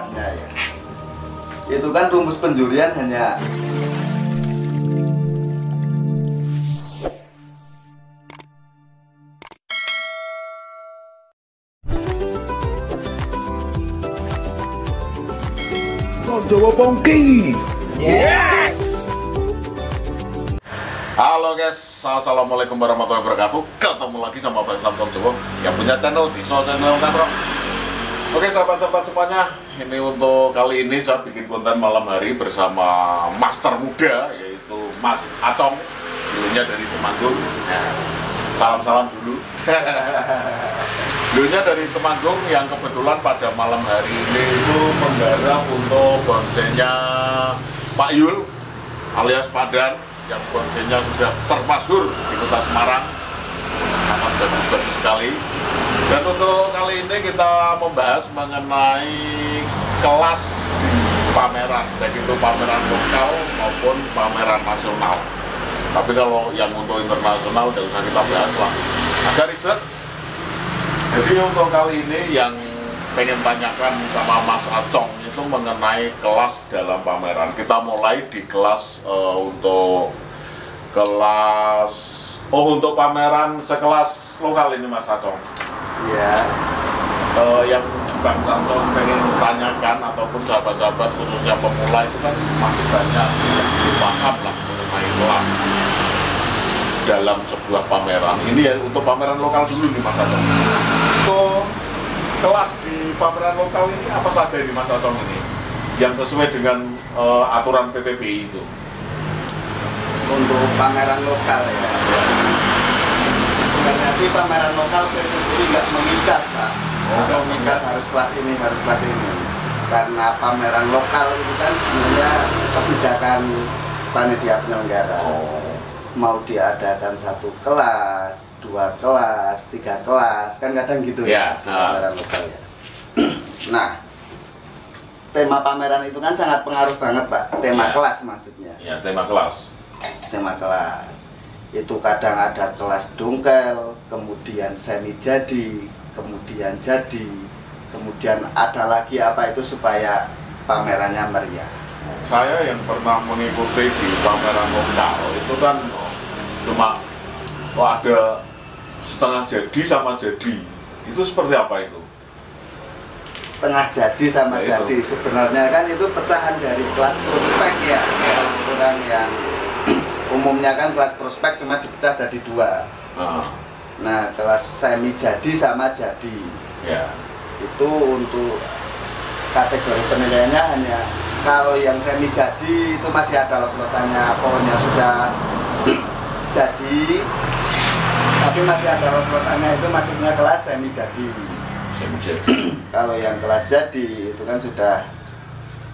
sebenarnya ya. Itu kan rumus penjurian hanya Jawa Pongki. Halo guys, assalamualaikum warahmatullahi wabarakatuh. Ketemu lagi sama Bang Samson Jowo yang punya channel di channel Katro. Oke sahabat-sahabat semuanya, ini untuk kali ini saya bikin konten malam hari bersama master muda, yaitu Mas Acong, dulunya dari Temanggung. Salam-salam dulu. Dulunya dari Temanggung yang kebetulan pada malam hari ini itu menggarap untuk bonsainya Pak Yul alias Padan, yang bonsainya sudah termasyhur di kota Semarang, sangat bagus-bagus sekali. Dan untuk kali ini kita membahas mengenai kelas di pameran, baik itu pameran lokal maupun pameran nasional. Tapi kalau yang untuk internasional tidak usah kita bahas lah, agak ribet. Jadi untuk kali ini yang pengen tanyakan sama Mas Acong itu mengenai kelas dalam pameran. Kita mulai di kelas untuk pameran sekelas lokal ini Mas Acong. ya Yang Bang Acong pengen tanyakan ataupun sahabat-sahabat khususnya pemula itu kan masih banyak yang belum paham lah mengenai kelas dalam sebuah pameran. Ini ya untuk pameran lokal dulu nih Mas Acong. Untuk kelas di pameran lokal ini apa saja ini Mas Acong ini yang sesuai dengan aturan PPBI itu? untuk pameran lokal ya. Sebenarnya sih pameran lokal PPBI nggak mengikat Pak. Nggak mengikat harus kelas ini, harus kelas ini. Karena pameran lokal itu kan sebenarnya kebijakan panitia penyelenggara. Mau diadakan 1 kelas, 2 kelas, 3 kelas, kan kadang gitu ya, pameran lokal ya. Nah, tema pameran itu kan sangat pengaruh banget Pak, tema kelas maksudnya. Ya, tema kelas. Tema kelas itu kadang ada kelas dongkel, kemudian semi jadi, kemudian jadi, kemudian ada lagi apa itu supaya pamerannya meriah. Saya yang pernah mengikuti di pameran lokal itu kan cuma ada setengah jadi sama jadi. Itu seperti apa itu? Setengah jadi sama Ya, jadi sebenarnya kan itu pecahan dari kelas prospek ya. Orang yang umumnya kan kelas prospek cuma dipecah jadi 2. Nah, kelas semi jadi sama jadi. Ya. Itu untuk kategori penilaiannya hanya kalau yang semi jadi itu masih ada los-losannya, pokoknya sudah jadi tapi masih ada los-losannya, itu maksudnya kelas semi jadi. Kalau yang kelas jadi itu kan sudah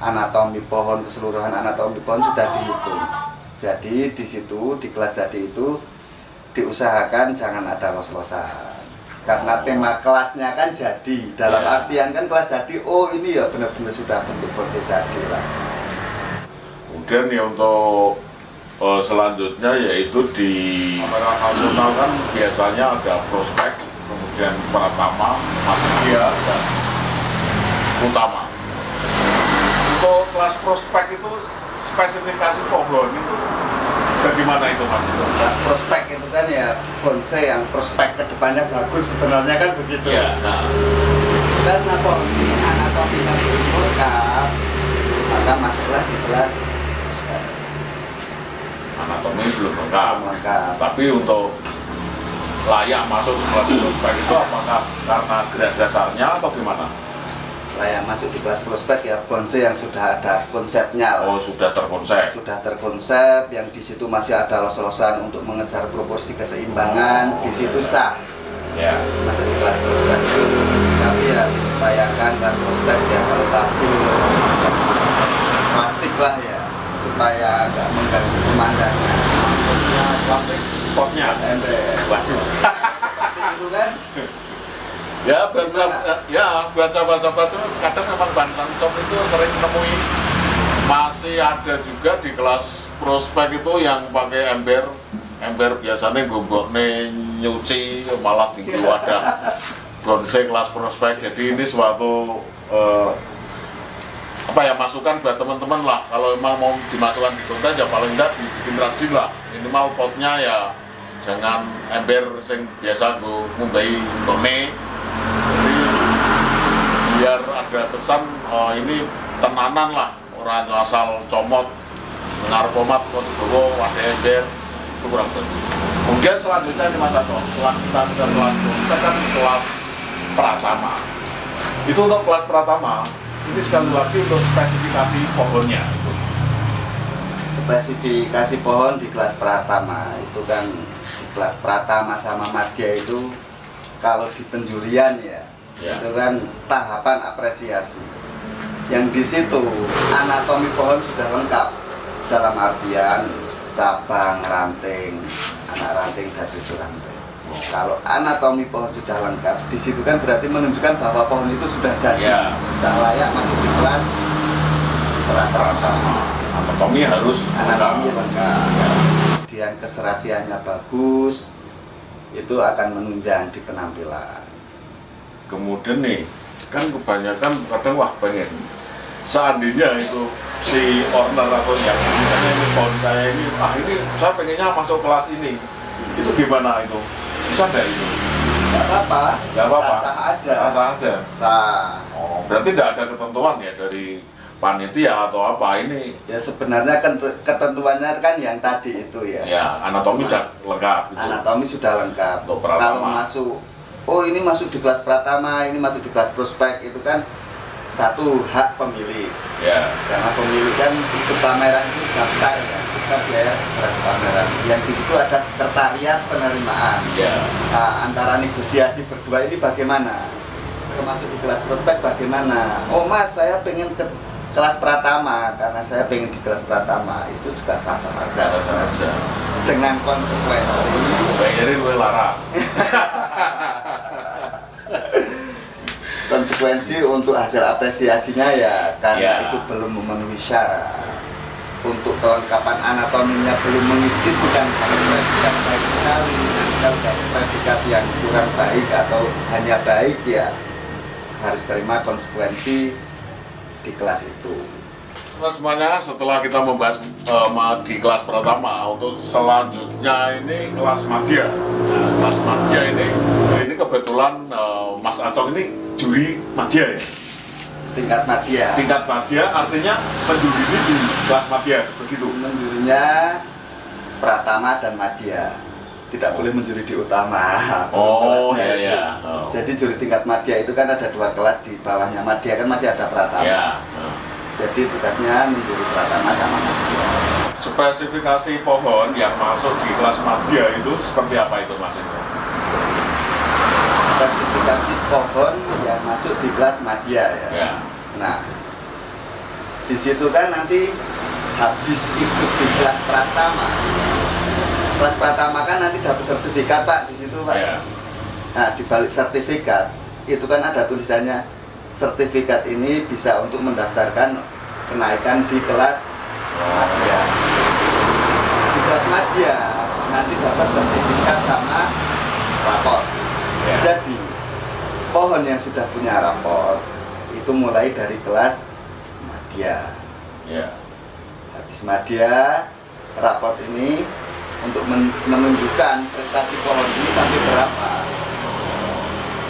anatomi pohon, keseluruhan anatomi pohon sudah dihitung. Jadi di situ di kelas jadi itu diusahakan jangan ada los-losan. Karena tema kelasnya kan jadi, dalam artian kan kelas jadi, oh ini ya benar-benar sudah bentuk bonsai jadi lah. Kemudian ya untuk selanjutnya yaitu di pameran nasional kan biasanya ada prospek, kemudian pratama, manusia, dan utama. Untuk kelas prospek itu spesifikasi pohon itu bagaimana itu Mas? Kelas prospek itu kan ya bonsai yang prospek kedepannya bagus, sebenarnya kan begitu. Ya, Karena pohon ini anatominya belum lengkap, maka masuklah di kelas prospek. anatomi belum lengkap. Tapi untuk layak masuk ke kelas prospek itu apakah karena gerak dasarnya atau gimana? Layak masuk di kelas prospek ya bonsai yang sudah ada konsepnya lah. Oh, sudah terkonsep. Sudah terkonsep, yang di situ masih ada los-losan untuk mengejar proporsi keseimbangan, di situ sah. Ya. Masuk di kelas prospek. Tapi ya bayangkan kelas prospek ya kalau tampil plastik lah ya, supaya nggak mengganggu pemandangan. Plastik potnya. Ember. Waduh. Seperti itu kan. Ya, buat sahabat-sahabat itu kadang memang Bang Samson itu sering nemuin masih ada juga di kelas prospek itu yang pakai ember biasanya gomboknya nyuci malah tinggi wadah bonsai kelas prospek. Jadi ini suatu apa ya, masukan buat teman-teman lah, kalau emang mau dimasukkan di kontes ya paling enggak dibikin rajin lah, minimal potnya ya jangan ember sing biasa gue ngumbai tone. Jadi biar ada kesan ini tenanan lah, orang asal comot narkomat kok gowo wadah ember, itu kurang bagus. Kemudian selanjutnya di masa setelah kita ke kelas, kita kan kelas pratama. Itu untuk kelas pratama, ini sekali lagi untuk spesifikasi pohonnya. Spesifikasi pohon di kelas pratama itu kan, di kelas pratama sama madya itu kalau di penjurian ya, itu kan tahapan apresiasi. Yang di situ anatomi pohon sudah lengkap dalam artian cabang, ranting, anak ranting dan cucu ranting. Kalau anatomi pohon sudah lengkap, di situ kan berarti menunjukkan bahwa pohon itu sudah jadi, sudah layak masuk di kelas pratama. Anatomi harus anatomi lengkap, kemudian keserasiannya bagus, itu akan menunjang di penampilan. Kemudian nih, kan kebanyakan kadang wah pengen seandainya itu si owner atau yang misalnya ini pohon saya ini, ini saya pengennya masuk kelas ini, itu gimana itu? Bisa nggak itu? Nggak apa-apa, sah-sah aja. Sah-sah aja? Sah. Oh, berarti tidak ada ketentuan ya dari panitia atau apa ini? Ya sebenarnya ketentuannya kan yang tadi itu ya. Ya, anatomi sudah lengkap gitu. Anatomi sudah lengkap. Kalau masuk, oh ini masuk di kelas pratama, ini masuk di kelas prospek, itu kan satu hak pemilih. Ya. Karena pemilih kan ikut pameran itu daftar ya, kita biaya registrasi pameran. Yang di situ ada sekretariat penerimaan. Ya. Nah, antara negosiasi berdua ini bagaimana? Termasuk di kelas prospek bagaimana? Oh mas, saya pengen ke kelas pratama karena saya pengen di kelas pratama, itu juga sah-sah aja sebenarnya. Dengan konsekuensi bayarin gue larang. Konsekuensi untuk hasil apresiasinya ya karena itu belum memenuhi syarat. Untuk kelengkapan anatominya belum mengizinkan predikat baik sekali, kalau predikat yang kurang baik atau hanya baik ya harus terima konsekuensi di kelas itu. Semuanya setelah kita membahas di kelas pertama, untuk selanjutnya ini kelas madya. Nah, kelas madya ini kebetulan Mas Acong ini juri madya ya? Tingkat madya. Tingkat madya artinya penjuri ini di kelas madya, begitu? Menjurinya pratama dan madya. Tidak boleh menjuri di utama. Oh iya. Jadi juri tingkat madya itu kan ada dua kelas, di bawahnya madya kan masih ada pratama. Ya. Jadi tugasnya menjuri pratama sama madya. Spesifikasi pohon yang masuk di kelas madya itu seperti apa itu Mas Indro? Spesifikasi pohon yang masuk di kelas madya ya. Nah, di situ kan nanti habis ikut di kelas pratama. Kelas pratama kan nanti dapat sertifikat Pak di situ Pak. Nah, di balik sertifikat itu kan ada tulisannya, sertifikat ini bisa untuk mendaftarkan kenaikan di kelas madya. Di kelas madya nanti dapat sertifikat sama rapor. Jadi pohon yang sudah punya rapor itu mulai dari kelas madya. Habis madya, rapor ini untuk menunjukkan prestasi pohon ini sampai berapa.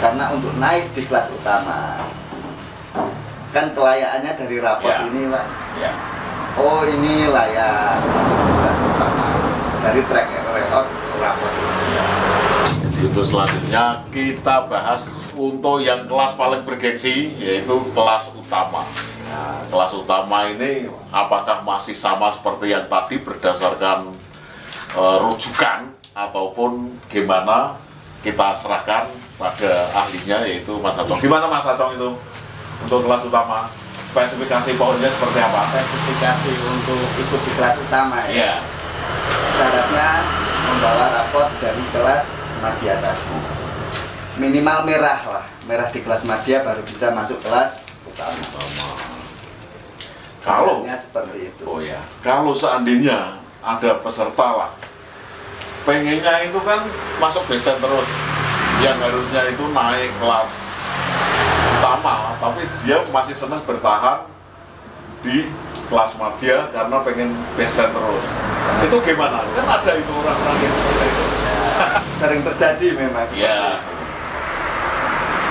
Karena untuk naik di kelas utama kan kelayakannya dari rapor ini Pak. Oh ini layak masuk di kelas utama dari track record rapor ini. Jadi untuk selanjutnya kita bahas untuk yang kelas paling bergengsi, yaitu kelas utama. Nah, kelas utama ini apakah masih sama seperti yang tadi berdasarkan rujukan ataupun gimana, kita serahkan pada ahlinya yaitu Mas Acong. Gimana Mas Acong itu untuk kelas utama? Spesifikasi pohonnya seperti apa? Spesifikasi untuk ikut di kelas utama ya. Syaratnya membawa raport dari kelas madya tadi. Minimal merah lah, merah di kelas madya baru bisa masuk kelas utama. Kalau seperti itu. Oh ya. Kalau seandainya ada peserta lah, pengennya itu kan masuk base terus, yang harusnya itu naik kelas utama, tapi dia masih senang bertahan di kelas madya karena pengen besan terus. Itu gimana? Kan ada itu orang-orang yang seperti itu. Sering terjadi memang seperti Ya. itu.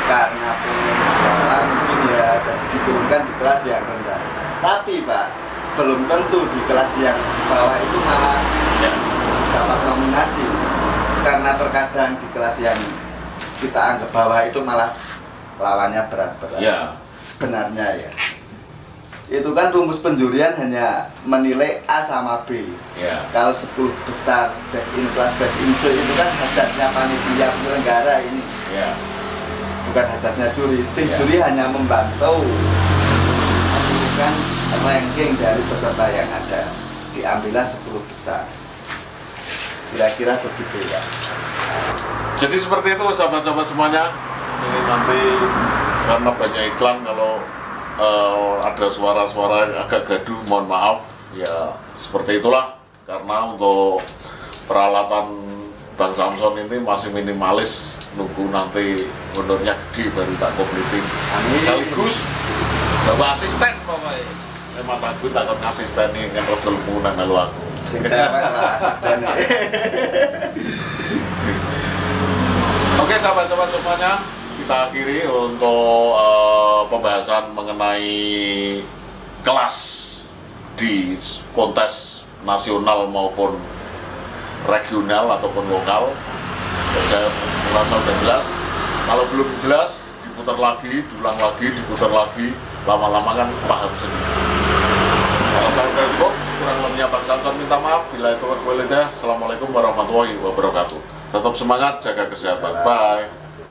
Karena pengen jualan mungkin ya jadi diturunkan di kelas yang rendah. Tapi Pak, belum tentu di kelas yang bawah itu malah Ya. dapat nominasi. Karena terkadang di kelas yang kita anggap bawah itu malah lawannya berat-berat. Ya. Sebenarnya ya. Itu kan rumus penjurian hanya menilai A sama B. Ya. Kalau 10 besar best in class, best in show itu kan hajatnya panitia penyelenggara ini, Ya. bukan hajatnya juri. Tim Ya. juri hanya membantu menentukan ranking dari peserta yang ada. Diambillah 10 besar. Kira-kira begitu ya. Jadi seperti itu sahabat-sahabat semuanya. Ini nanti karena banyak iklan, kalau ada suara-suara agak gaduh, mohon maaf. Ya seperti itulah, karena untuk peralatan Bang Samson ini masih minimalis, nunggu nanti honornya gede baru tak completing. Amin. Sekaligus bapak asisten pokoknya. Mas Agus takut asisten nih, kan rodol punan melu aku. Sing cewek lah asistennya. Oke sahabat-sahabat semuanya, kita akhiri untuk pembahasan mengenai kelas di kontes nasional maupun regional ataupun lokal. Saya merasa sudah jelas. Kalau belum jelas, diputar lagi, diulang lagi, diputar lagi, lama-lama kan paham sendiri. Kalau saya sudah cukup, kurang lebihnya Bang Samson minta maaf. Bila itu berkualitas, Assalamualaikum warahmatullahi wabarakatuh. Tetap semangat, jaga kesehatan. Salam. Bye.